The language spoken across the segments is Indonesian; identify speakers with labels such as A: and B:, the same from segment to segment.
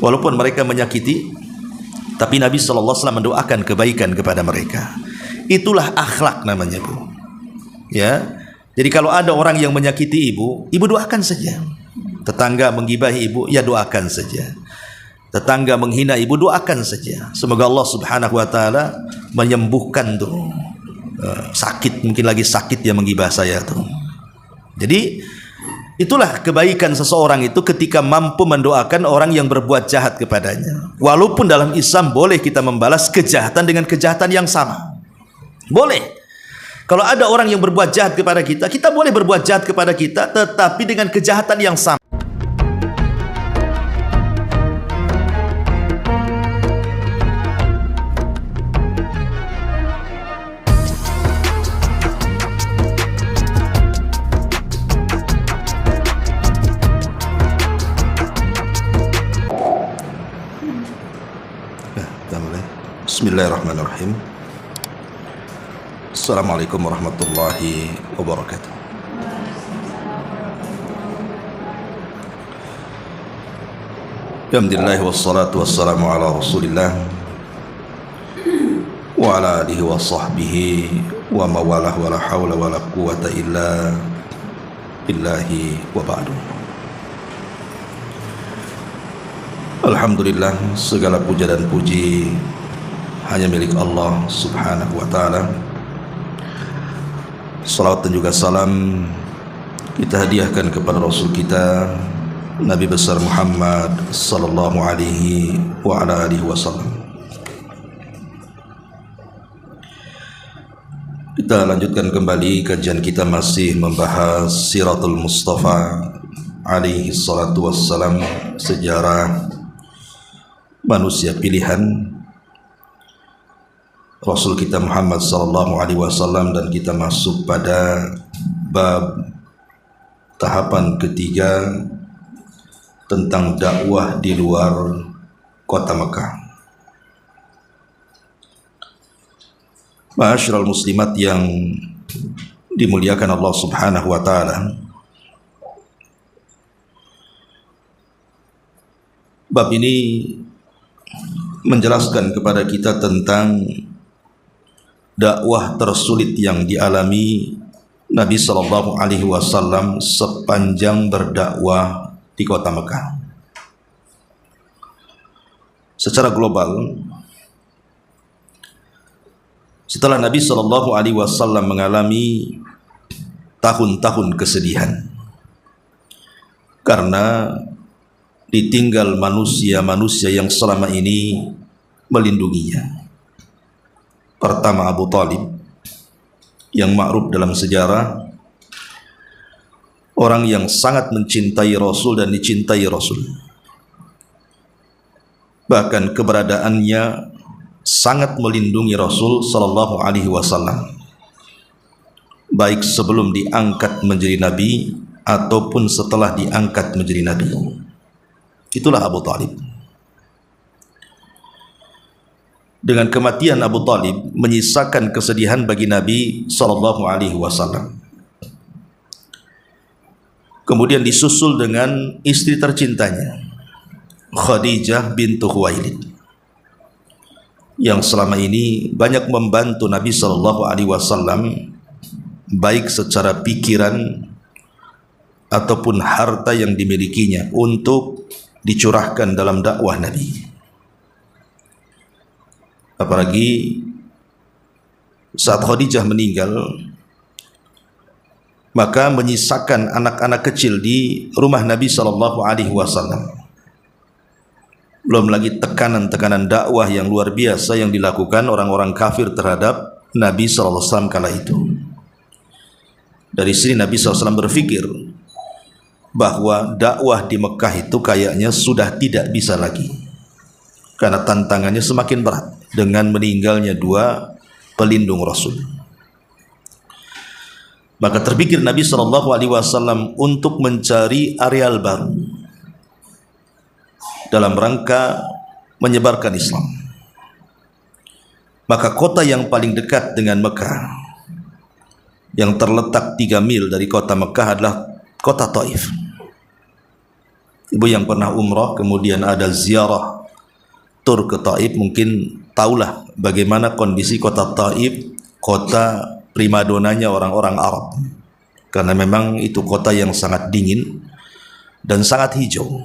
A: Walaupun mereka menyakiti, tapi Nabi SAW mendoakan kebaikan kepada mereka. Itulah akhlak namanya, Bu. Ya. Jadi kalau ada orang yang menyakiti ibu, ibu doakan saja. Tetangga menggibahi ibu, ya doakan saja. Tetangga menghina ibu, doakan saja. Semoga Allah Subhanahu wa taala menyembuhkan tuh sakit, mungkin lagi sakit ya menggibah saya tuh. Jadi itulah kebaikan seseorang itu ketika mampu mendoakan orang yang berbuat jahat kepadanya. Walaupun dalam Islam boleh kita membalas kejahatan dengan kejahatan yang sama. Boleh. Kalau ada orang yang berbuat jahat kepada kita, kita boleh berbuat jahat kepada kita, tetapi dengan kejahatan yang sama. Bismillahirrahmanirrahim. Assalamualaikum warahmatullahi wabarakatuh. Alhamdulillah wassalatu wassalamu ala Rasulillah wa ala alihi wa sahbihi wa mawalah wa la hawla wa la quwata illa billahi wa ba'du. Alhamdulillah, segala puja dan puji hanya milik Allah Subhanahu wa ta'ala. Salawat dan juga salam kita hadiahkan kepada Rasul kita Nabi besar Muhammad sallallahu alaihi wa ala alihi wasallam. Kita lanjutkan kembali kajian kita, masih membahas Siratul Mustafa alaihi salatu wassalam, sejarah manusia pilihan Rasul kita Muhammad sallallahu alaihi wasallam, dan kita masuk pada bab tahapan ketiga tentang dakwah di luar kota Mekah. Ma'asyiral muslimat yang dimuliakan Allah Subhanahu wa taala, bab ini menjelaskan kepada kita tentang dakwah tersulit yang dialami Nabi sallallahu alaihi wasallam sepanjang berdakwah di kota Mekah. Secara global, setelah Nabi sallallahu alaihi wasallam mengalami tahun-tahun kesedihan karena ditinggal manusia-manusia yang selama ini melindunginya. Pertama Abu Talib, yang ma'ruf dalam sejarah orang yang sangat mencintai Rasul dan dicintai Rasul. Bahkan keberadaannya sangat melindungi Rasul sallallahu alaihi wasallam, baik sebelum diangkat menjadi nabi ataupun setelah diangkat menjadi nabi. Itulah Abu Talib. Dengan kematian Abu Talib menyisakan kesedihan bagi Nabi sallallahu alaihi wasallam. Kemudian disusul dengan istri tercintanya, Khadijah bintu Khuwailid, yang selama ini banyak membantu Nabi sallallahu alaihi wasallam baik secara pikiran ataupun harta yang dimilikinya untuk dicurahkan dalam dakwah Nabi. Apalagi saat Khadijah meninggal, maka menyisakan anak-anak kecil di rumah Nabi sallallahu alaihi wasallam. Belum lagi tekanan-tekanan dakwah yang luar biasa yang dilakukan orang-orang kafir terhadap Nabi sallallahu alaihi wasallam kala itu. Dari sini Nabi sallallahu alaihi wasallam berpikir bahwa dakwah di Mekah itu kayaknya sudah tidak bisa lagi, karena tantangannya semakin berat dengan meninggalnya dua pelindung Rasul. Maka terpikir Nabi sallallahu alaihi wasallam untuk mencari areal baru dalam rangka menyebarkan Islam. Maka kota yang paling dekat dengan Mekah, yang terletak 3 mil dari kota Mekah, adalah kota Taif. Ibu yang pernah umrah kemudian ada ziarah tur ke Taif mungkin tahulah bagaimana kondisi kota Taif, kota primadonanya orang-orang Arab, karena memang itu kota yang sangat dingin dan sangat hijau.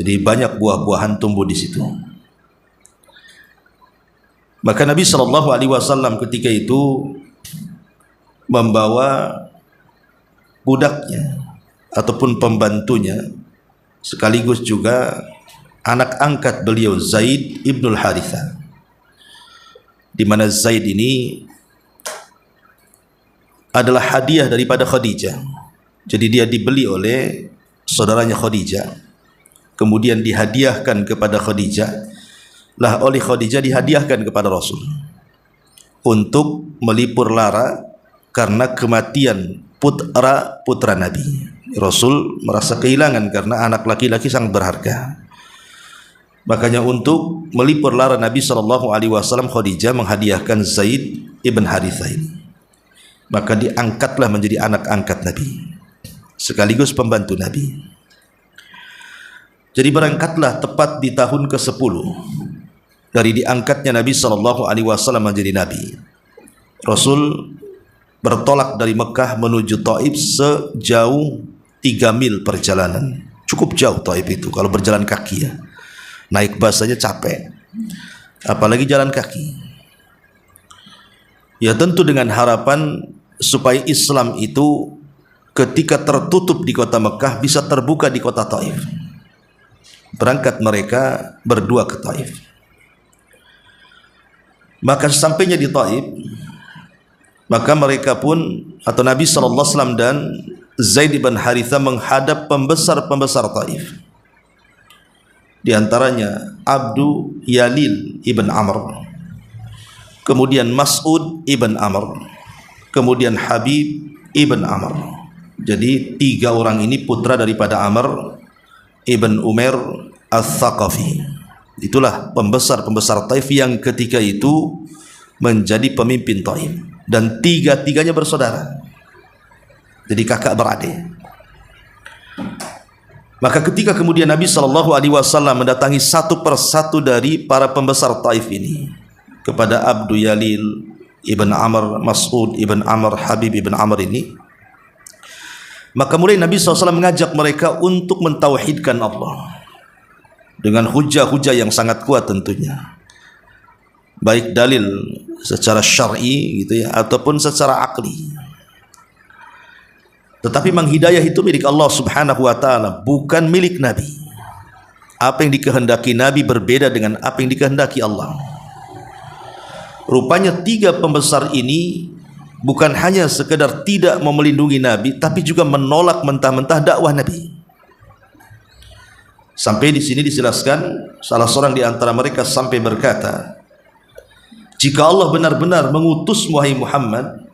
A: Jadi banyak buah-buahan tumbuh di situ. Maka Nabi SAW ketika itu membawa budaknya ataupun pembantunya, sekaligus juga anak angkat beliau Zaid ibnul Haritha, di mana Zaid ini adalah hadiah daripada Khadijah. Jadi dia dibeli oleh saudaranya Khadijah, kemudian dihadiahkan kepada Khadijah, lah oleh Khadijah dihadiahkan kepada Rasul untuk melipur lara karena kematian putra Nabi. Rasul merasa kehilangan karena anak laki-laki sangat berharga. Makanya untuk melipur lara Nabi SAW, Khadijah menghadiahkan Zaid ibn Harithah ini. Maka diangkatlah menjadi anak angkat Nabi, sekaligus pembantu Nabi. Jadi berangkatlah tepat di tahun ke-10 dari diangkatnya Nabi SAW menjadi Nabi. Rasul bertolak dari Mekah menuju Taif sejauh 3 mil perjalanan. Cukup jauh Taif itu kalau berjalan kaki ya. Naik bus saja capek, apalagi jalan kaki. Ya tentu dengan harapan supaya Islam itu ketika tertutup di kota Mekah bisa terbuka di kota Taif. Berangkat mereka berdua ke Taif. Maka sampainya di Taif, maka mereka pun atau Nabi SAW dan Zaid bin Haritha menghadap pembesar-pembesar Taif. Di antaranya Abdu Yalil ibn Amr, kemudian Mas'ud ibn Amr, kemudian Habib ibn Amr. Jadi 3 orang ini putra daripada Amr ibn Umair al-Thaqafi. Itulah pembesar-pembesar Taif yang ketika itu menjadi pemimpin Taif, dan 3-tiganya bersaudara. Jadi kakak beradik. Maka ketika kemudian Nabi SAW mendatangi satu persatu dari para pembesar Taif ini kepada Abdu Yalil ibn Amr, Mas'ud ibn Amr, Habib ibn Amr ini, maka mulai Nabi SAW mengajak mereka untuk mentauhidkan Allah dengan hujah-hujah yang sangat kuat tentunya, baik dalil secara syar'i gitu ya ataupun secara akli. Tetapi menghidayah itu milik Allah Subhanahu wa taala, bukan milik Nabi. Apa yang dikehendaki Nabi berbeda dengan apa yang dikehendaki Allah. Rupanya 3 pembesar ini bukan hanya sekedar tidak mau melindungi Nabi, tapi juga menolak mentah-mentah dakwah Nabi. Sampai di sini dijelaskan, salah seorang di antara mereka sampai berkata, jika Allah benar-benar mengutus wahai Muhammad,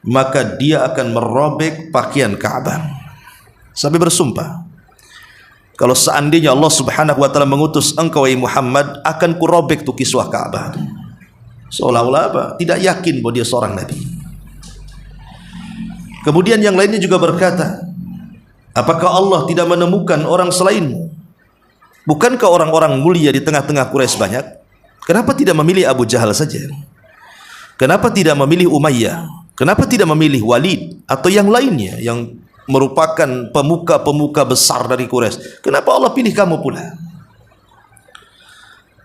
A: maka dia akan merobek pakaian Ka'bah. Sampai bersumpah, kalau seandainya Allah Subhanahu wa taala mengutus engkau wahai Muhammad, akan kurobek tu kiswah Ka'bah. Seolah-olah apa? Tidak yakin bahwa dia seorang nabi. Kemudian yang lainnya juga berkata, apakah Allah tidak menemukan orang selainmu? Bukankah orang-orang mulia di tengah-tengah Quraisy banyak? Kenapa tidak memilih Abu Jahal saja? Kenapa tidak memilih Umayyah? Kenapa tidak memilih Walid atau yang lainnya yang merupakan pemuka-pemuka besar dari Quraisy? Kenapa Allah pilih kamu pula?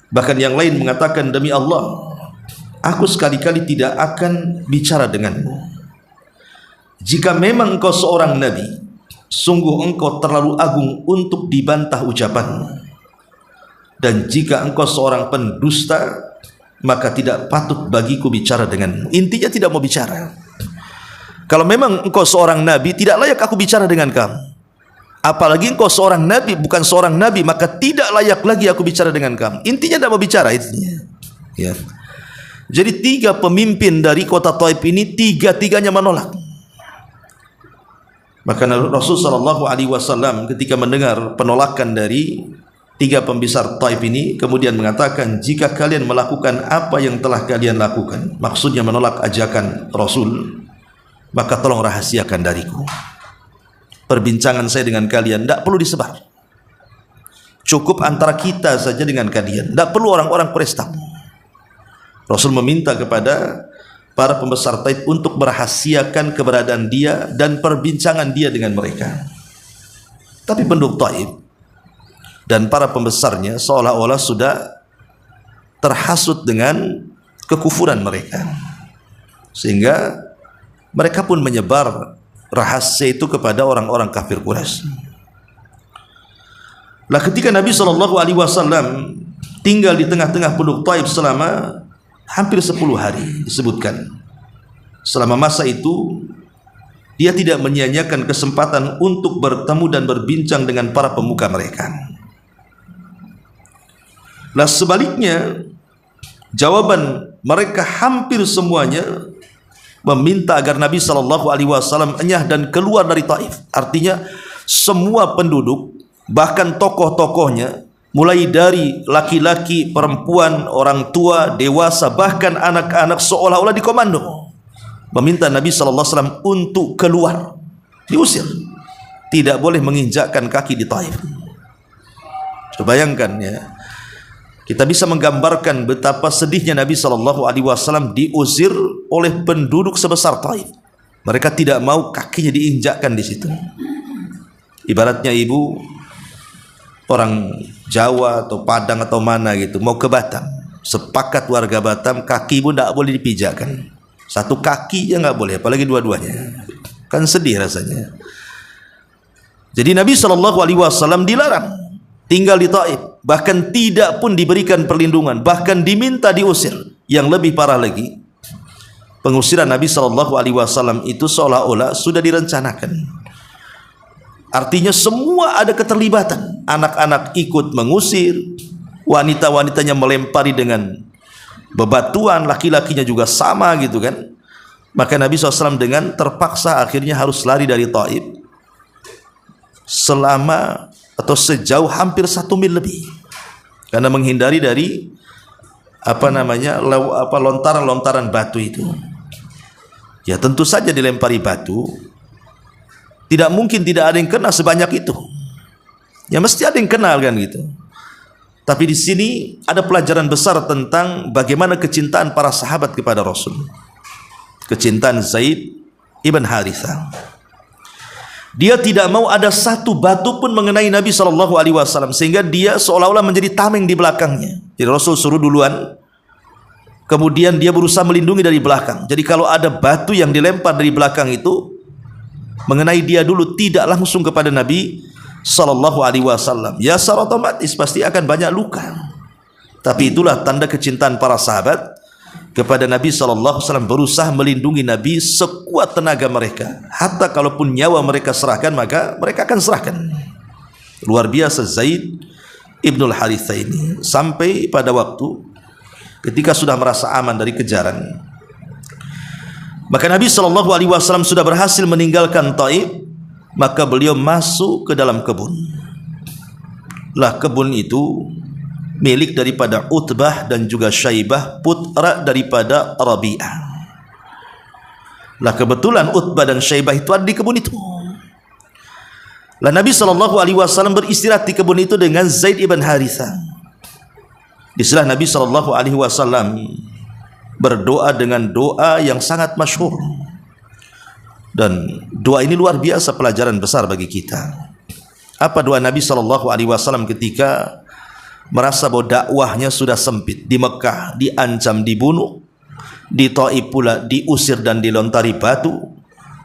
A: Bahkan yang lain mengatakan, demi Allah, aku sekali-kali tidak akan bicara denganmu. Jika memang engkau seorang nabi, sungguh engkau terlalu agung untuk dibantah ucapanmu. Dan jika engkau seorang pendusta, maka tidak patut bagiku bicara denganmu. Intinya tidak mau bicara. Kalau memang engkau seorang nabi, tidak layak aku bicara dengan kamu. Apalagi engkau seorang nabi, bukan seorang nabi, maka tidak layak lagi aku bicara dengan kamu. Intinya tidak mau bicara intinya. Ya. Jadi 3 pemimpin dari kota Taif ini 3-tiganya menolak. Maka Rasulullah SAW ketika mendengar penolakan dari 3 pembesar Taif ini, kemudian mengatakan, jika kalian melakukan apa yang telah kalian lakukan, maksudnya menolak ajakan Rasul, maka tolong rahasiakan dariku. perbincangan saya dengan kalian, tidak perlu disebar. Cukup antara kita saja dengan kalian, tidak perlu orang-orang Quraisy tahu. Rasul meminta kepada para pembesar Taif untuk merahasiakan keberadaan dia dan perbincangan dia dengan mereka. Tapi penduduk Taif dan para pembesarnya seolah-olah sudah terhasut dengan kekufuran mereka, sehingga mereka pun menyebar rahasia itu kepada orang-orang kafir Quraisy. Lah ketika Nabi SAW tinggal di tengah-tengah penduduk Taif selama hampir 10 hari, disebutkan selama masa itu dia tidak menyia-nyiakan kesempatan untuk bertemu dan berbincang dengan para pemuka mereka. Lah sebaliknya, jawaban mereka hampir semuanya meminta agar Nabi SAW enyah dan keluar dari Taif. Artinya semua penduduk, bahkan tokoh-tokohnya, mulai dari laki-laki, perempuan, orang tua, dewasa, bahkan anak-anak, seolah-olah dikomando, meminta Nabi SAW untuk keluar, diusir, tidak boleh menginjakkan kaki di Taif. Coba bayangkan ya, kita bisa menggambarkan betapa sedihnya Nabi SAW diusir oleh penduduk sebesar Taif. Mereka tidak mau kakinya diinjakkan di situ. Ibaratnya ibu orang Jawa atau Padang atau mana gitu mau ke Batam, sepakat warga Batam kaki ibu tidak boleh dipijakkan. Satu kaki ya nggak boleh, apalagi dua-duanya. Kan sedih rasanya. Jadi Nabi SAW dilarang tinggal di Taif, bahkan tidak pun diberikan perlindungan, bahkan diminta diusir. Yang lebih parah lagi, pengusiran Nabi SAW itu seolah-olah sudah direncanakan. Artinya semua ada keterlibatan. Anak-anak ikut mengusir, wanita-wanitanya melempari dengan bebatuan, laki-lakinya juga sama gitu kan. Maka Nabi SAW dengan terpaksa akhirnya harus lari dari Taif selama atau sejauh hampir 1 mil lebih, karena menghindari dari lontaran-lontaran batu itu. Ya tentu saja dilempari batu, tidak mungkin tidak ada yang kena sebanyak itu. Ya mesti ada yang kenal kan gitu. Tapi di sini ada pelajaran besar tentang bagaimana kecintaan para sahabat kepada Rasul. Kecintaan Zaid ibn Harithah. Dia tidak mau ada satu batu pun mengenai Nabi SAW, sehingga dia seolah-olah menjadi tameng di belakangnya. Jadi Rasul suruh duluan, kemudian dia berusaha melindungi dari belakang. Jadi kalau ada batu yang dilempar dari belakang itu mengenai dia dulu, tidak langsung kepada Nabi SAW, ya secara otomatis pasti akan banyak luka. Tapi itulah tanda kecintaan para sahabat kepada Nabi SAW, berusaha melindungi Nabi sekuat tenaga mereka. Hatta kalaupun nyawa mereka serahkan, maka mereka akan serahkan. Luar biasa Zaid ibnul Harithah ini, sampai pada waktu ketika sudah merasa aman dari kejaran, maka Nabi SAW sudah berhasil meninggalkan Taif. Maka beliau masuk ke dalam kebun. Lah kebun itu milik daripada Utbah dan juga Syaibah, putra daripada Rabi'ah. Lah kebetulan Utbah dan Syaibah itu ada di kebun itu. Lah Nabi SAW beristirahat di kebun itu dengan Zaid ibn Harithah. Disitulah Nabi SAW berdoa dengan doa yang sangat masyhur. Dan doa ini luar biasa, pelajaran besar bagi kita. Apa doa Nabi SAW ketika merasa bahwa dakwahnya sudah sempit? Di Mekah diancam dibunuh, di Taif pula diusir dan dilontari batu,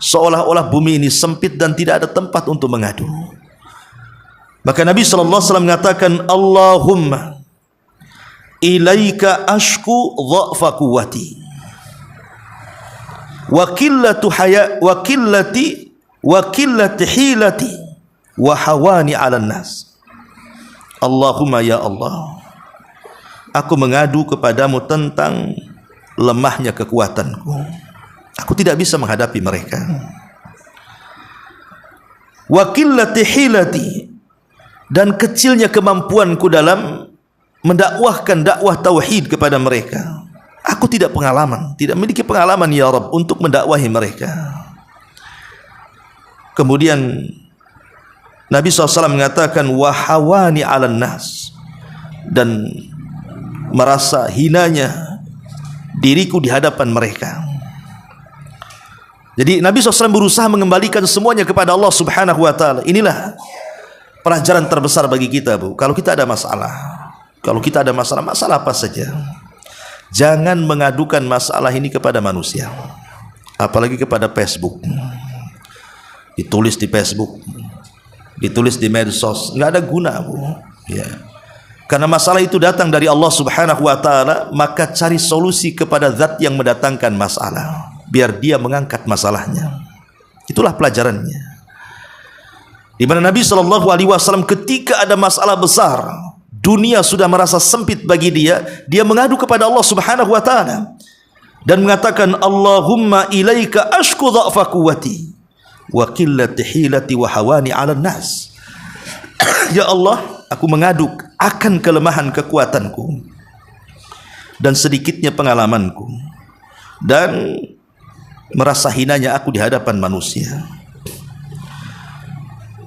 A: seolah-olah bumi ini sempit dan tidak ada tempat untuk mengadu. Maka Nabi SAW mengatakan, Allahumma ilaika ashku dha'fa quwwati wa qillati hilati wa hawani 'alan nas. Allahumma ya Allah, aku mengadu kepadamu tentang lemahnya kekuatanku. Aku tidak bisa menghadapi mereka. Wa qillati hilati, dan kecilnya kemampuanku dalam mendakwahkan dakwah tauhid kepada mereka. Aku tidak memiliki pengalaman ya Rabb untuk mendakwahi mereka. Kemudian Nabi SAW mengatakan wahawani 'alan nas, dan merasa hinanya diriku di hadapan mereka. Jadi Nabi SAW berusaha mengembalikan semuanya kepada Allah Subhanahu wa ta'ala. Inilah pelajaran terbesar bagi kita, Bu. Kalau kita ada masalah, masalah apa saja, jangan mengadukan masalah ini kepada manusia, apalagi kepada Facebook. Ditulis di Facebook, ditulis di medsos, nggak ada guna, Bu. Ya. Karena masalah itu datang dari Allah Subhanahu wa ta'ala, maka cari solusi kepada zat yang mendatangkan masalah, biar dia mengangkat masalahnya. Itulah pelajarannya. Di mana Nabi SAW ketika ada masalah besar, dunia sudah merasa sempit bagi dia, dia mengadu kepada Allah Subhanahu wa ta'ala dan mengatakan, Allahumma ilaika ashku dha'fa quwwati wa qillati hilati wa hawani 'alan nas. Ya Allah, aku mengadu akan kelemahan kekuatanku dan sedikitnya pengalamanku dan merasa hinanya aku di hadapan manusia.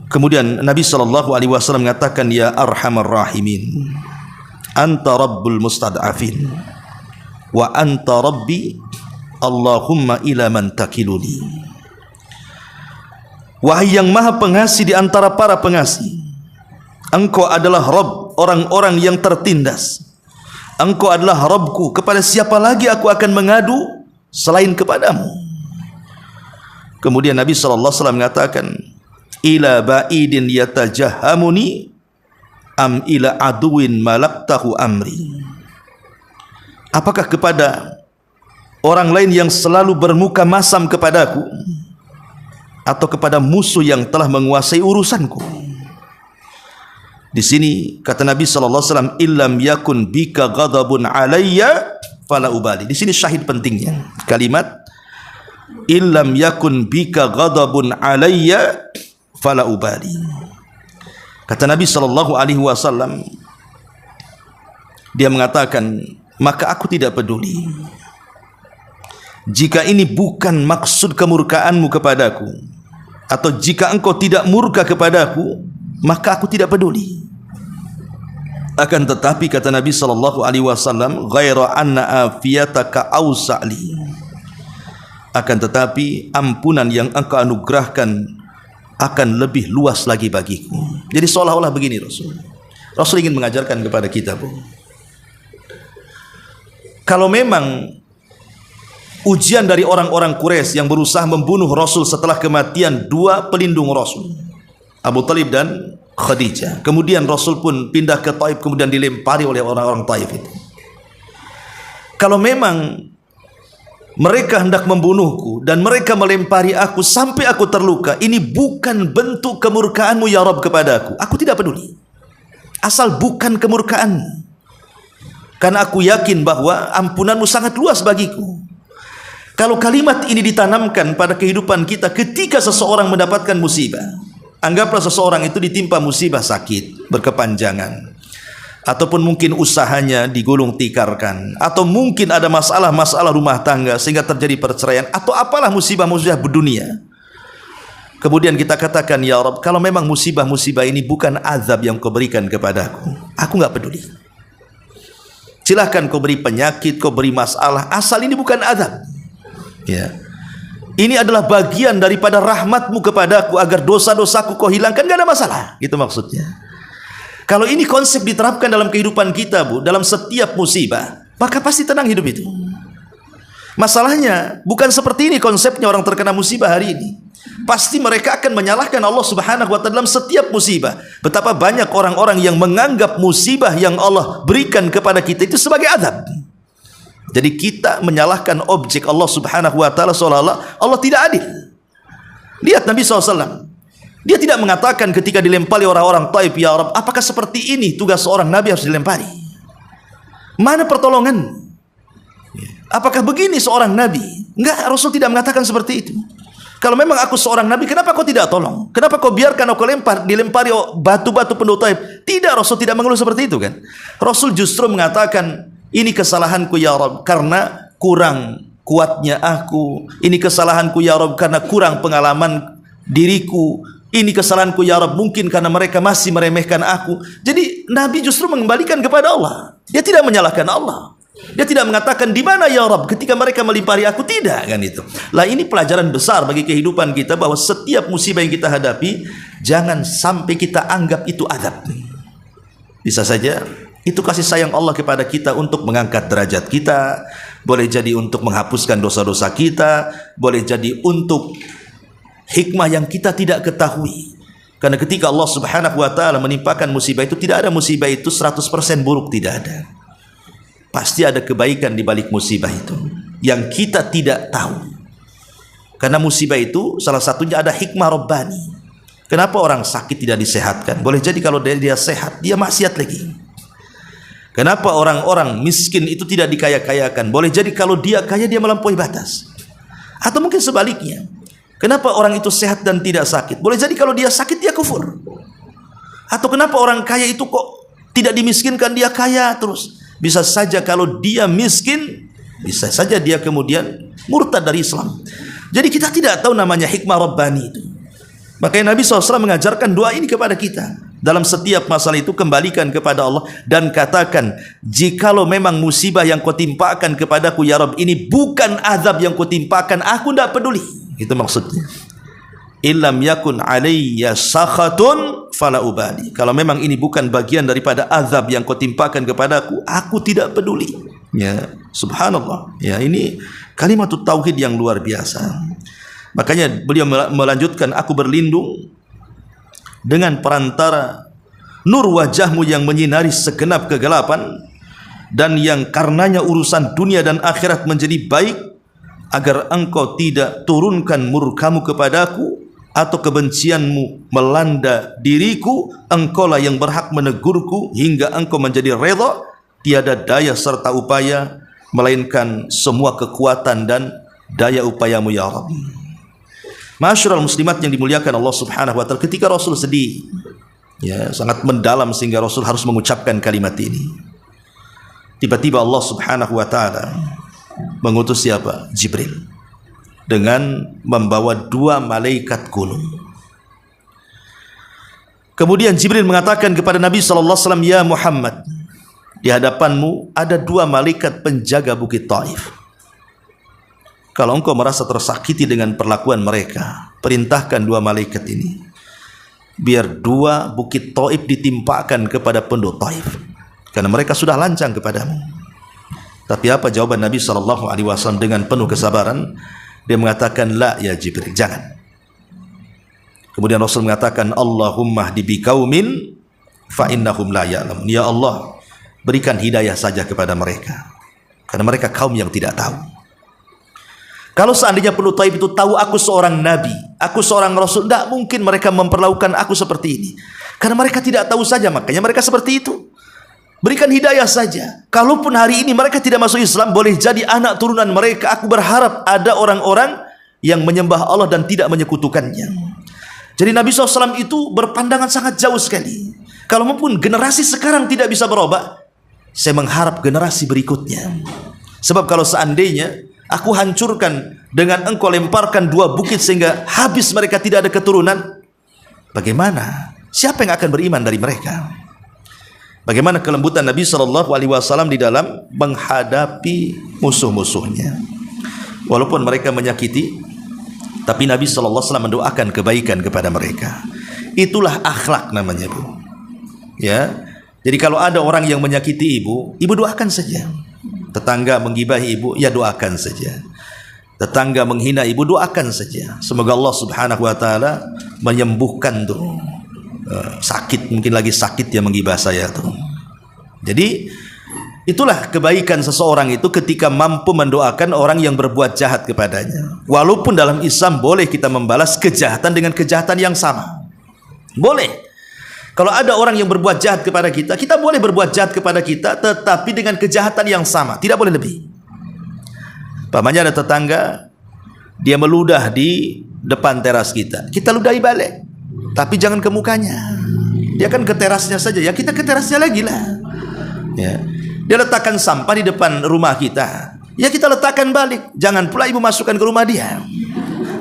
A: Kemudian Nabi SAW mengatakan, ya arhamar rahimin, anta rabbul mustad'afin wa anta rabbi, Allahumma ila man takiluni. Wahai yang maha pengasih di antara para pengasih, Engkau adalah Rabb orang-orang yang tertindas. Engkau adalah Rabbku, kepada siapa lagi aku akan mengadu selain kepadamu. Kemudian Nabi SAW mengatakan, ila ba'idin yatajahamuni am ila aduwin malaktahu amri. Apakah kepada orang lain yang selalu bermuka masam kepadaku, atau kepada musuh yang telah menguasai urusanku? Di sini kata Nabi SAW, illam yakun bika ghadabun alayya fala ubali. Di sini syahid pentingnya kalimat illam yakun bika ghadabun alayya fala ubali. Kata Nabi SAW, dia mengatakan, maka aku tidak peduli jika ini bukan maksud kemurkaanmu kepadaku, atau jika engkau tidak murka kepadaku, maka aku tidak peduli. Akan tetapi kata Nabi SAW, ghaira anna afiyataka awsa'li, akan tetapi ampunan yang engkau anugerahkan akan lebih luas lagi bagiku. Jadi seolah-olah begini, Rasul ingin mengajarkan kepada kita, Bu, kalau memang ujian dari orang-orang Quraisy yang berusaha membunuh Rasul setelah kematian dua pelindung Rasul, Abu Talib dan Khadijah, kemudian Rasul pun pindah ke Taif, kemudian dilempari oleh orang-orang Taif itu. Kalau memang mereka hendak membunuhku dan mereka melempari aku sampai aku terluka, ini bukan bentuk kemurkaanmu ya Rabb kepada aku tidak peduli, asal bukan kemurkaanmu, karena aku yakin bahwa ampunanmu sangat luas bagiku. Kalau kalimat ini ditanamkan pada kehidupan kita ketika seseorang mendapatkan musibah, anggaplah seseorang itu ditimpa musibah sakit berkepanjangan, ataupun mungkin usahanya digulung tikarkan, atau mungkin ada masalah-masalah rumah tangga sehingga terjadi perceraian, atau apalah musibah-musibah dunia. Kemudian kita katakan, ya Rabb, kalau memang musibah-musibah ini bukan azab yang kau berikan kepadaku, aku nggak peduli. Silahkan kau beri penyakit, kau beri masalah, asal ini bukan azab. Ya, ini adalah bagian daripada rahmatmu kepadaku agar dosa-dosaku kau hilangkan, gak ada masalah. Itu maksudnya. Kalau ini konsep diterapkan dalam kehidupan kita, Bu, dalam setiap musibah, maka pasti tenang hidup itu. Masalahnya bukan seperti ini konsepnya orang terkena musibah hari ini. Pasti mereka akan menyalahkan Allah Subhanahu wa ta'ala dalam setiap musibah. Betapa banyak orang-orang yang menganggap musibah yang Allah berikan kepada kita itu sebagai azab. Jadi kita menyalahkan objek Allah Subhanahu wa ta'ala seolah-olah Allah tidak adil. Lihat Nabi SAW, dia tidak mengatakan ketika dilempari orang-orang Taif, ya Rabb, apakah seperti ini tugas seorang Nabi harus dilempari? Mana pertolongan? Apakah begini seorang Nabi? Enggak, Rasul tidak mengatakan seperti itu. Kalau memang aku seorang Nabi, kenapa kau tidak tolong? Kenapa kau biarkan aku dilempari batu-batu penduduk Taif? Tidak, Rasul tidak mengeluh seperti itu kan. Rasul justru mengatakan, ini kesalahanku ya Rabb karena kurang kuatnya aku. Ini kesalahanku ya Rabb karena kurang pengalaman diriku. Ini kesalahanku ya Rabb, mungkin karena mereka masih meremehkan aku. Jadi Nabi justru mengembalikan kepada Allah. Dia tidak menyalahkan Allah. Dia tidak mengatakan di mana ya Rabb ketika mereka melimpari aku, tidak kan itu. Lah ini pelajaran besar bagi kehidupan kita, bahwa setiap musibah yang kita hadapi jangan sampai kita anggap itu azab. Bisa saja itu kasih sayang Allah kepada kita untuk mengangkat derajat kita, boleh jadi untuk menghapuskan dosa-dosa kita, boleh jadi untuk hikmah yang kita tidak ketahui. Karena ketika Allah Subhanahu wa taala menimpakan musibah itu, tidak ada musibah itu 100% buruk, tidak ada. Pasti ada kebaikan di balik musibah itu yang kita tidak tahu. Karena musibah itu salah satunya ada hikmah Rabbani. Kenapa orang sakit tidak disehatkan? Boleh jadi kalau dia sehat, dia maksiat lagi. Kenapa orang-orang miskin itu tidak dikaya-kayakan? Boleh jadi kalau dia kaya, dia melampaui batas. Atau mungkin sebaliknya. Kenapa orang itu sehat dan tidak sakit? Boleh jadi kalau dia sakit, dia kufur. Atau kenapa orang kaya itu kok tidak dimiskinkan, dia kaya terus? Bisa saja kalau dia miskin, bisa saja dia kemudian murtad dari Islam. Jadi kita tidak tahu namanya hikmah Rabbani itu. Makanya Nabi SAW mengajarkan doa ini kepada kita. Dalam setiap masalah itu kembalikan kepada Allah dan katakan, jikalau memang musibah yang kau timpakan kepadaku ya Rabb ini bukan azab yang kau timpakan, aku tidak peduli. Itu maksudnya. Illam yakun alayya sakhatun fala ubali. Kalau memang ini bukan bagian daripada azab yang kau timpakan kepadaku, aku tidak peduli. Ya, subhanallah. Ya, ini kalimat tauhid yang luar biasa. Makanya beliau melanjutkan, aku berlindung dengan perantara nur wajahmu yang menyinari segenap kegelapan, dan yang karenanya urusan dunia dan akhirat menjadi baik, agar engkau tidak turunkan murkamu kepadaku atau kebencianmu melanda diriku. Engkaulah yang berhak menegurku hingga engkau menjadi redha. Tiada daya serta upaya melainkan semua kekuatan dan daya upayamu ya Rabb. Masyarul muslimat yang dimuliakan Allah Subhanahu wa taala, ketika Rasul sedih, ya, sangat mendalam sehingga Rasul harus mengucapkan kalimat ini. Tiba-tiba Allah Subhanahu wa taala mengutus siapa? Jibril, dengan membawa 2 malaikat gunung. Kemudian Jibril mengatakan kepada Nabi sallallahu alaihi wasallam, "Ya Muhammad, di hadapanmu ada 2 malaikat penjaga bukit Taif. Kalau engkau merasa tersakiti dengan perlakuan mereka, perintahkan 2 malaikat ini, biar 2 bukit Taif ditimpakan kepada penduduk Taif, karena mereka sudah lancang kepadamu." Tapi apa jawaban Nabi SAW dengan penuh kesabaran? Dia mengatakan, "La ya Jibril, jangan." Kemudian Rasul mengatakan, "Allahumma hdi biqaumin fa innahum la ya'lamun." Ya Allah, berikan hidayah saja kepada mereka, karena mereka kaum yang tidak tahu. Kalau seandainya penduduk Taif itu tahu aku seorang nabi, aku seorang rasul, tidak mungkin mereka memperlakukan aku seperti ini. Karena mereka tidak tahu saja, makanya mereka seperti itu. Berikan hidayah saja. Kalaupun hari ini mereka tidak masuk Islam, boleh jadi anak turunan mereka, aku berharap ada orang-orang yang menyembah Allah dan tidak menyekutukannya. Jadi Nabi SAW itu berpandangan sangat jauh sekali. Kalau maupun generasi sekarang tidak bisa berubah, saya mengharap generasi berikutnya. Sebab kalau seandainya aku hancurkan dengan engkau lemparkan 2 bukit sehingga habis mereka tidak ada keturunan, bagaimana? Siapa yang akan beriman dari mereka? Bagaimana kelembutan Nabi SAW di dalam menghadapi musuh-musuhnya. Walaupun mereka menyakiti, tapi Nabi SAW mendoakan kebaikan kepada mereka. Itulah akhlak namanya, Bu. Ya. Jadi kalau ada orang yang menyakiti ibu, ibu doakan saja. Tetangga menggibahi ibu, ya doakan saja. Tetangga menghina ibu, doakan saja. Semoga Allah Subhanahu wa taala menyembuhkan tuh sakit, mungkin lagi sakit ya menggibah saya tuh. Jadi itulah kebaikan seseorang itu ketika mampu mendoakan orang yang berbuat jahat kepadanya. Walaupun dalam Islam boleh kita membalas kejahatan dengan kejahatan yang sama. Boleh. Kalau ada orang yang berbuat jahat kepada kita, kita boleh berbuat jahat kepada kita, tetapi dengan kejahatan yang sama, tidak boleh lebih. Pamannya ada tetangga, dia meludah di depan teras kita, kita ludahi balik, tapi jangan ke mukanya. Dia kan ke terasnya saja, ya kita ke terasnya lagi lah. Ya. Dia letakkan sampah di depan rumah kita, ya kita letakkan balik. Jangan pula ibu masukkan ke rumah dia.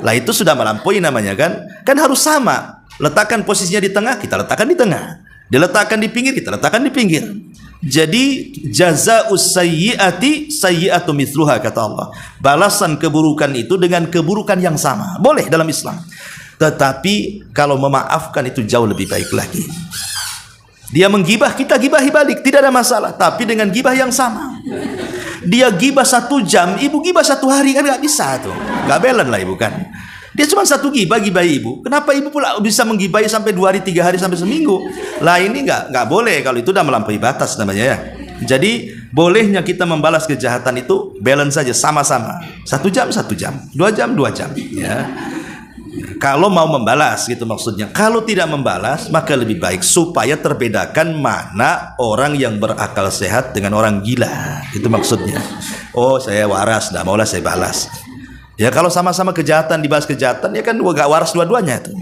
A: Lah itu sudah melampaui namanya kan? Kan harus sama. Letakkan posisinya di tengah, kita letakkan di tengah. Diletakkan di pinggir, kita letakkan di pinggir. Jadi jazaa'us sayyi'ati sayyi'atu mithluha, kata Allah. Balasan keburukan itu dengan keburukan yang sama. Boleh dalam Islam. Tetapi kalau memaafkan itu jauh lebih baik lagi. Dia menggibah, kita gibahi balik, tidak ada masalah. Tapi dengan gibah yang sama. Dia gibah 1 jam, ibu gibah 1 hari, kan nggak bisa tuh. Nggak balance lah ibu kan. Dia cuma 1 gibah ibu. Kenapa ibu pula bisa menggibahi sampai 2 hari, 3 hari, sampai seminggu? Lah ini nggak boleh, kalau itu udah melampaui batas namanya ya. Jadi bolehnya kita membalas kejahatan itu balance saja, sama-sama. 1 jam, 1 jam, 2 jam, 2 jam. Ya. Kalau mau membalas gitu maksudnya. Kalau tidak membalas, maka lebih baik supaya terbedakan mana orang yang berakal sehat dengan orang gila. Itu maksudnya. Oh, saya waras, tidak maulah saya balas. Ya kalau sama-sama kejahatan dibalas kejahatan, ya kan gak waras dua-duanya itu.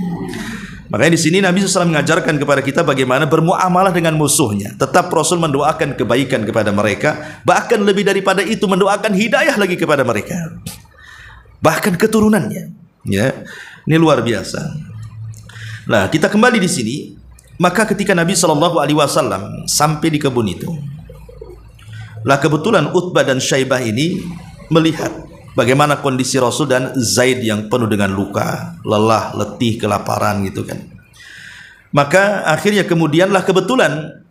A: Makanya di sini Nabi SAW mengajarkan kepada kita bagaimana bermuamalah dengan musuhnya. Tetap Rasul mendoakan kebaikan kepada mereka, bahkan lebih daripada itu mendoakan hidayah lagi kepada mereka, bahkan keturunannya. Ya, ini luar biasa. Nah, kita kembali di sini. Maka ketika Nabi SAW sampai di kebun itu, lah kebetulan Utbah dan Syaibah ini melihat bagaimana kondisi Rasul dan Zaid yang penuh dengan luka, lelah, letih, kelaparan gitu kan. Maka akhirnya kemudianlah kebetulan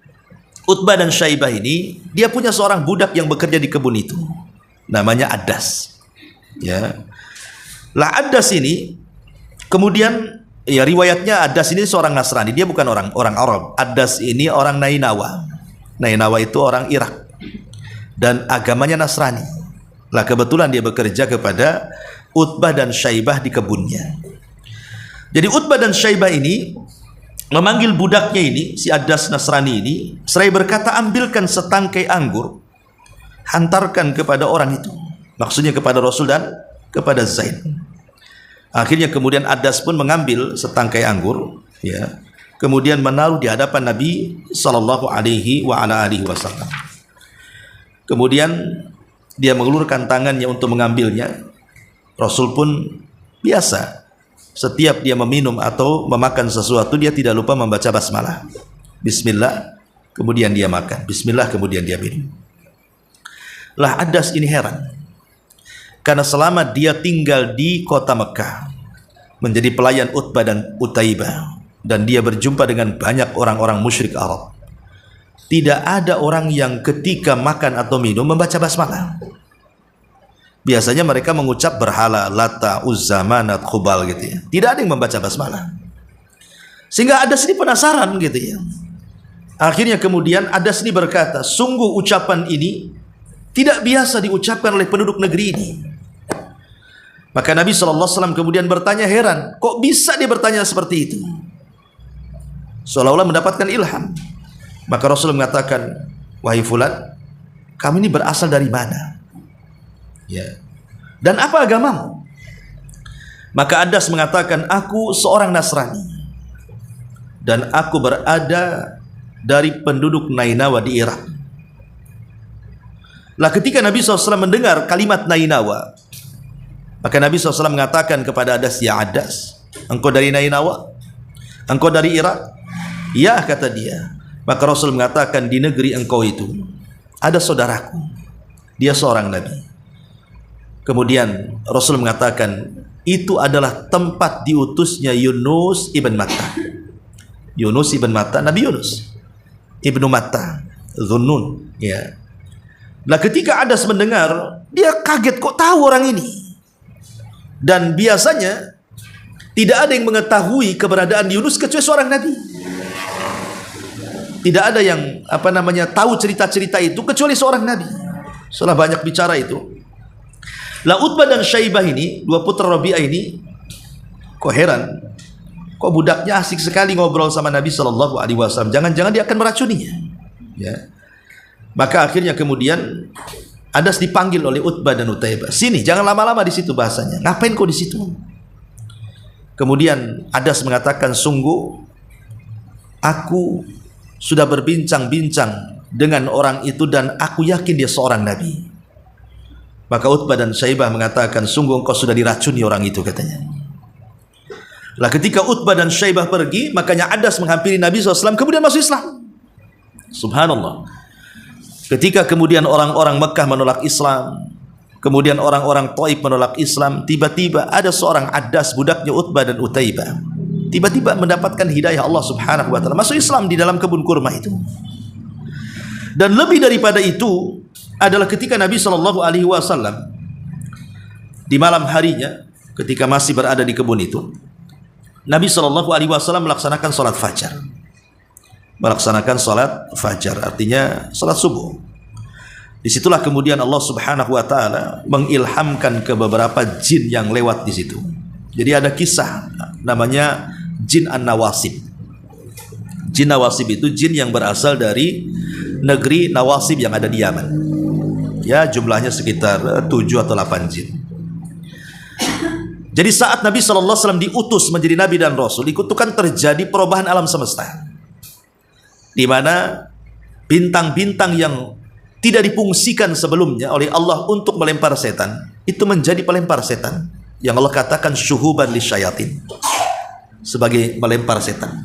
A: Utbah dan Syaibah ini, dia punya seorang budak yang bekerja di kebun itu. Namanya Adas. Ya. Lah Adas ini kemudian, ya riwayatnya Adas ini seorang Nasrani, dia bukan orang Arab. Adas ini orang Nainawa. Nainawa itu orang Irak dan agamanya Nasrani. Lah kebetulan dia bekerja kepada Utbah dan Syaibah di kebunnya. Jadi Utbah dan Syaibah ini memanggil budaknya ini, si Adas Nasrani ini, seraya berkata, ambilkan setangkai anggur, hantarkan kepada orang itu. Maksudnya kepada Rasul dan kepada Zaid. Akhirnya kemudian Adas pun mengambil setangkai anggur, ya, kemudian menaruh di hadapan Nabi sallallahu alaihi wasallam. Kemudian dia mengulurkan tangannya untuk mengambilnya. Rasul pun biasa, setiap dia meminum atau memakan sesuatu, dia tidak lupa membaca basmalah. Bismillah, kemudian dia makan. Bismillah, kemudian dia minum. Lah Adas ini heran, karena selama dia tinggal di kota Mekah, menjadi pelayan Utbah dan Utaibah, dan dia berjumpa dengan banyak orang-orang musyrik Arab, tidak ada orang yang ketika makan atau minum membaca basmalah. Biasanya mereka mengucap berhala, Lata, Uzza, Manat, Khubal gitu ya. Tidak ada yang membaca basmalah. Sehingga Adas ini penasaran gitu ya. Akhirnya kemudian Adas ini berkata, sungguh ucapan ini tidak biasa diucapkan oleh penduduk negeri ini. Maka Nabi SAW kemudian bertanya heran, kok bisa dia bertanya seperti itu? Seolah-olah mendapatkan ilham. Maka Rasul mengatakan, wahai fulan, kamu ini berasal dari mana? Ya. Dan apa agamamu? Maka Adas mengatakan, aku seorang Nasrani, dan aku berada dari penduduk Nainawa di Irak. Lah ketika Nabi SAW mendengar kalimat Nainawa, maka Nabi SAW mengatakan kepada Adas, ya Adas, engkau dari Nainawa? Engkau dari Irak? Ya, kata dia. Maka Rasul mengatakan, di negeri engkau itu ada saudaraku, dia seorang Nabi. Kemudian Rasul mengatakan, itu adalah tempat diutusnya Yunus ibn Matta. Yunus ibn Matta, Nabi Yunus ibnu Matta, Dhunnun. Ya. Nah ketika Adas mendengar, dia kaget, kok tahu orang ini? Dan biasanya tidak ada yang mengetahui keberadaan Yunus kecuali seorang Nabi. Tidak ada yang tahu cerita-cerita itu kecuali seorang Nabi. Setelah banyak bicara itu, lah Utbah dan Syaibah ini, dua putra Rabi'ah ini, kok heran, kok budaknya asik sekali ngobrol sama Nabi SAW. Jangan-jangan dia akan meracuninya. Ya. Maka akhirnya kemudian Adas dipanggil oleh Utbah dan Utaibah. Sini, jangan lama-lama di situ bahasanya. Ngapain kau di situ? Kemudian Adas mengatakan, sungguh aku sudah berbincang-bincang dengan orang itu dan aku yakin dia seorang Nabi. Maka Utbah dan Syaibah mengatakan, sungguh engkau sudah diracuni orang itu, katanya. Lah ketika Utbah dan Syaibah pergi, makanya Adas menghampiri Nabi SAW, kemudian masuk Islam. Subhanallah. Ketika kemudian orang-orang Mekah menolak Islam, kemudian orang-orang Taif menolak Islam, tiba-tiba ada seorang Adas, budaknya Utbah dan Utaibah, tiba-tiba mendapatkan hidayah Allah Subhanahu wa taala, masuk Islam di dalam kebun kurma itu. Dan lebih daripada itu adalah ketika Nabi SAW di malam harinya, ketika masih berada di kebun itu, Nabi SAW melaksanakan salat fajar. Melaksanakan salat fajar, artinya salat subuh. Disitulah kemudian Allah Subhanahu wa taala mengilhamkan ke beberapa jin yang lewat di situ. Jadi ada kisah namanya jin An-Nawasib. Jin Nawasib itu jin yang berasal dari negeri Nawasib yang ada di Yaman. Ya, jumlahnya sekitar 7 atau 8 jin. Jadi saat Nabi SAW diutus menjadi Nabi dan Rasul, itu kan terjadi perubahan alam semesta, di mana bintang-bintang yang tidak difungsikan sebelumnya oleh Allah untuk melempar setan, itu menjadi pelempar setan, yang Allah katakan syuhuban lisyayatin, sebagai melempar setan.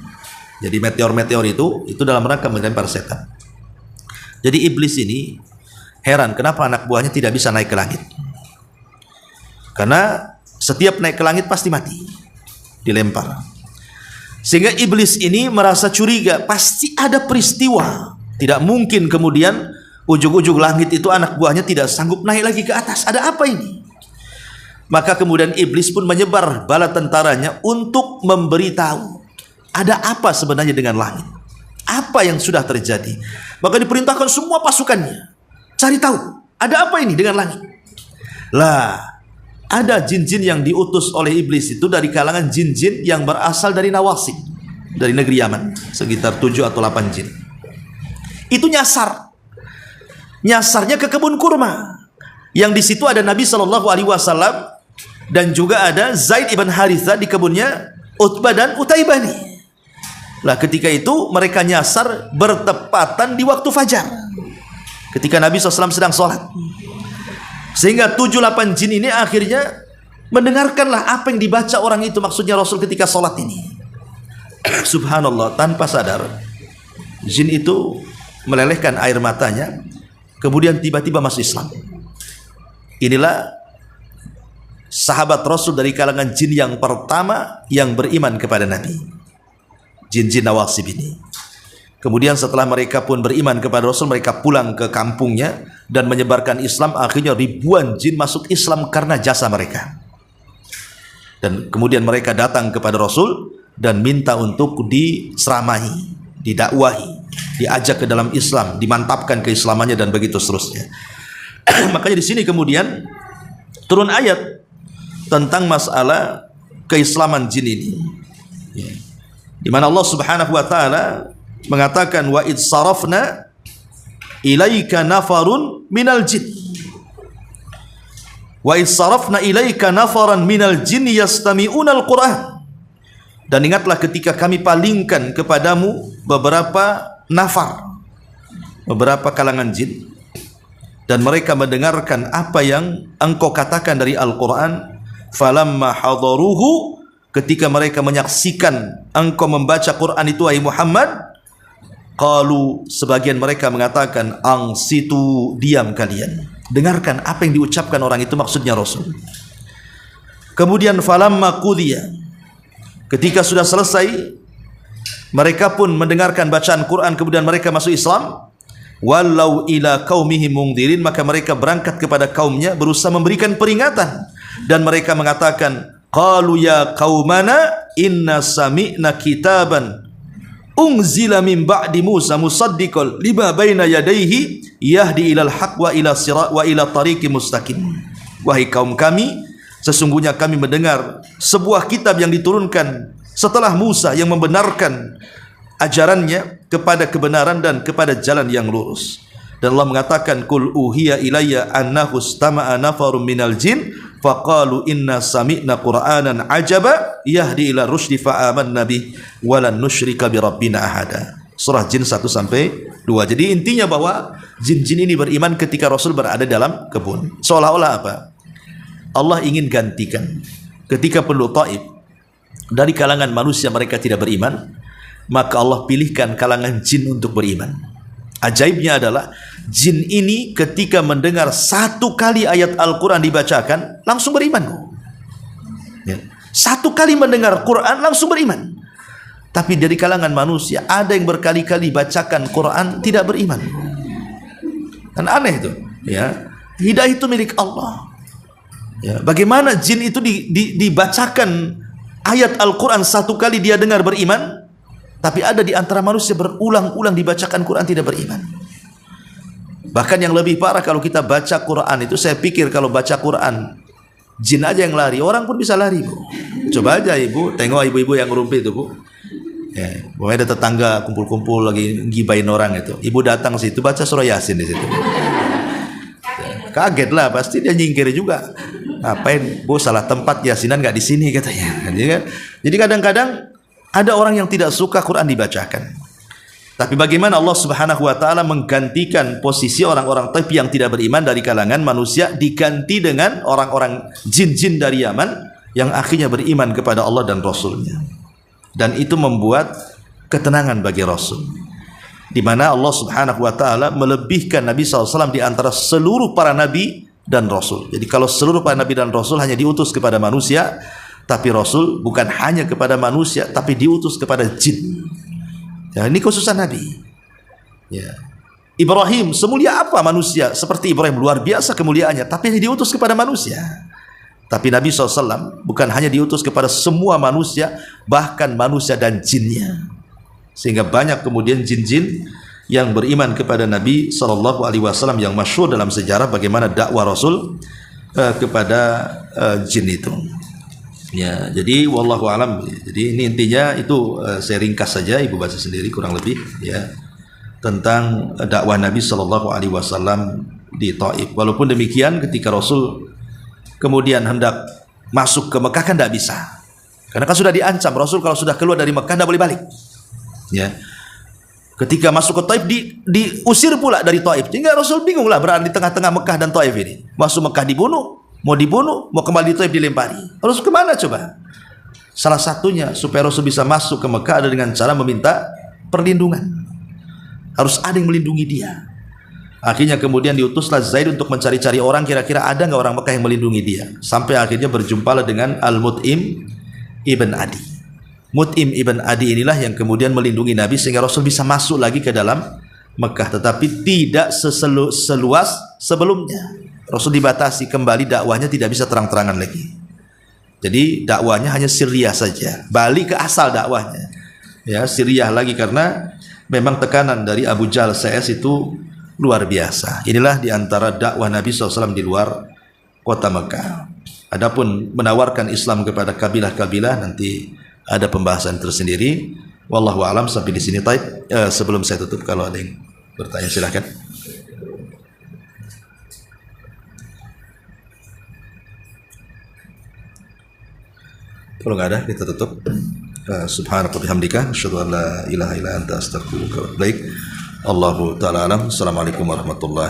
A: Jadi meteor-meteor itu dalam rangka melempar setan. Jadi iblis ini heran kenapa anak buahnya tidak bisa naik ke langit, karena setiap naik ke langit pasti mati, dilempar. Sehingga iblis ini merasa curiga, pasti ada peristiwa, tidak mungkin kemudian ujung-ujung langit itu anak buahnya tidak sanggup naik lagi ke atas. Ada apa ini? Maka kemudian iblis pun menyebar bala tentaranya untuk memberitahu ada apa sebenarnya dengan langit, apa yang sudah terjadi. Maka diperintahkan semua pasukannya cari tahu ada apa ini dengan langit. Lah, ada jin-jin yang diutus oleh iblis itu dari kalangan jin-jin yang berasal dari Nawasib, dari negeri Yaman, sekitar 7 atau 8 jin. Itu nyasarnya ke kebun kurma, yang di situ ada Nabi SAW dan juga ada Zaid ibn Harithah di kebunnya Utbah dan Utaibah nih. Lah ketika itu mereka nyasar bertepatan di waktu fajar, ketika Nabi SAW sedang sholat. Sehingga 7-8 jin ini akhirnya mendengarkanlah apa yang dibaca orang itu, maksudnya Rasul ketika sholat ini. Subhanallah, tanpa sadar jin itu melelehkan air matanya, kemudian tiba-tiba masuk Islam. Inilah sahabat Rasul dari kalangan jin yang pertama yang beriman kepada Nabi, jin-jin Nawasib ini. Kemudian setelah mereka pun beriman kepada Rasul, mereka pulang ke kampungnya dan menyebarkan Islam. Akhirnya ribuan jin masuk Islam karena jasa mereka. Dan kemudian mereka datang kepada Rasul dan minta untuk diseramahi, didakwahi, diajak ke dalam Islam, dimantapkan keislamannya dan begitu seterusnya. Makanya di sini kemudian turun ayat tentang masalah keislaman jin ini, di mana Allah Subhanahu wa taala mengatakan wa id sarafna ilaika nafarun minal jin, wa id sarafna ilaika nafaran minal jin yastami'unal Qur'an. Dan ingatlah ketika kami palingkan kepadamu beberapa nafar, beberapa kalangan jin, dan mereka mendengarkan apa yang engkau katakan dari Al-Quran. Falamma hadaruhu, ketika mereka menyaksikan engkau membaca Quran itu wahai Muhammad, qalu, sebagian mereka mengatakan, angsitu, diam kalian, dengarkan apa yang diucapkan orang itu, maksudnya Rasul. Kemudian falamma qudiya, ketika sudah selesai mereka pun mendengarkan bacaan Quran, kemudian mereka masuk Islam. Walau ila qaumihim mungdirin, maka mereka berangkat kepada kaumnya berusaha memberikan peringatan, dan mereka mengatakan, qalu ya qaumana inna sami'na kitaban unzila min ba'di Musa musaddiqan lima baina yadayhi yahdi ilal haq wa ila sirat wa ila tariqi mustaqim. Wahai kaum kami, sesungguhnya kami mendengar sebuah kitab yang diturunkan setelah Musa yang membenarkan ajarannya kepada kebenaran dan kepada jalan yang lurus. Dan Allah mengatakan, qul uhiya ilayya annahu istama'a nafarun minal jin faqalu inna sami'na qur'anan ajaba yahdi ila rusydi fa'amanna bih wa lan nusyrika bi rabbina ahada. Surah Jin 1 sampai 2. Jadi intinya bahwa jin-jin ini beriman ketika Rasul berada dalam kebun. Seolah-olah apa? Allah ingin gantikan ketika penduduk Taif dari kalangan manusia mereka tidak beriman, maka Allah pilihkan kalangan jin untuk beriman. Ajaibnya adalah jin ini ketika mendengar satu kali ayat Al-Quran dibacakan langsung beriman. Ya. Satu kali mendengar Quran langsung beriman. Tapi dari kalangan manusia ada yang berkali-kali bacakan Quran tidak beriman. Kan aneh itu, ya. Hidayah itu milik Allah. Ya. Bagaimana jin itu dibacakan ayat Al-Quran satu kali dia dengar beriman, tapi ada di antara manusia berulang-ulang dibacakan Quran tidak beriman. Bahkan yang lebih parah, kalau kita baca Quran itu, saya pikir kalau baca Quran jin aja yang lari, orang pun bisa lari, Bu. Coba aja Ibu tengok ibu-ibu yang ngerumpi itu, Bu. Ya, ada tetangga kumpul-kumpul lagi gibain orang itu, ibu datang situ baca surah Yasin di situ. Ya, kaget lah, pasti dia nyingkir juga. Ngapain, Bu, salah tempat, Yasinan nggak di sini katanya. Jadi kadang-kadang ada orang yang tidak suka Quran dibacakan. Tapi bagaimana Allah Subhanahu wa taala menggantikan posisi orang-orang Taif yang tidak beriman dari kalangan manusia, diganti dengan orang-orang jin-jin dari Yaman yang akhirnya beriman kepada Allah dan Rasulnya. Dan itu membuat ketenangan bagi Rasul, di mana Allah Subhanahu wa taala melebihkan Nabi SAW di antara seluruh para nabi dan Rasul. Jadi kalau seluruh para nabi dan Rasul hanya diutus kepada manusia, tapi Rasul bukan hanya kepada manusia, tapi diutus kepada jin. Ya, ini khususan Nabi. Ya. Ibrahim, semulia apa manusia? Seperti Ibrahim, luar biasa kemuliaannya, tapi hanya diutus kepada manusia. Tapi Nabi SAW bukan hanya diutus kepada semua manusia, bahkan manusia dan jinnya. Sehingga banyak kemudian jin-jin yang beriman kepada Nabi SAW, yang masyhur dalam sejarah bagaimana dakwah Rasul kepada jin itu. Ya, jadi wallahu alam. Jadi ini intinya itu, saya ringkas saja, Ibu baca sendiri kurang lebih ya, tentang dakwah Nabi SAW di Taif. Walaupun demikian, ketika Rasul kemudian hendak masuk ke Mekah kan tidak bisa, karena kan sudah diancam. Rasul kalau sudah keluar dari Mekah tidak boleh balik. Ya, ketika masuk ke Taif diusir pula dari Taif, sehingga Rasul bingung lah berada di tengah-tengah Mekah dan Taif ini. Masuk Mekah dibunuh, mau kembali di Taif dilempari. Rasul kemana coba? Salah satunya supaya Rasul bisa masuk ke Mekah ada dengan cara meminta perlindungan. Harus ada yang melindungi dia. Akhirnya kemudian diutuslah Zaid untuk mencari-cari orang, kira-kira ada nggak orang Mekah yang melindungi dia. Sampai akhirnya berjumpalah dengan Al-Mut'im ibn Adi. Mut'im ibn Adi inilah yang kemudian melindungi Nabi sehingga Rasul bisa masuk lagi ke dalam Mekah, tetapi tidak seluas sebelumnya. Rasul dibatasi kembali, dakwahnya tidak bisa terang-terangan lagi. Jadi dakwahnya hanya sirriyah saja, balik ke asal dakwahnya. Ya, sirriyah lagi karena memang tekanan dari Abu Jahal CS itu luar biasa. Inilah diantara dakwah Nabi SAW di luar kota Mekah. Adapun menawarkan Islam kepada kabilah-kabilah nanti ada pembahasan tersendiri. Wallahu alam, sampai di sini. Sebelum saya tutup, kalau ada yang bertanya silahkan. Kalau nggak ada, kita tutup. Subhanaka bihamdika asyhadu an la ilaha illa anta astaghfiruka wa atubu ilaik. Allahu ta'ala alam. Assalamualaikum warahmatullahi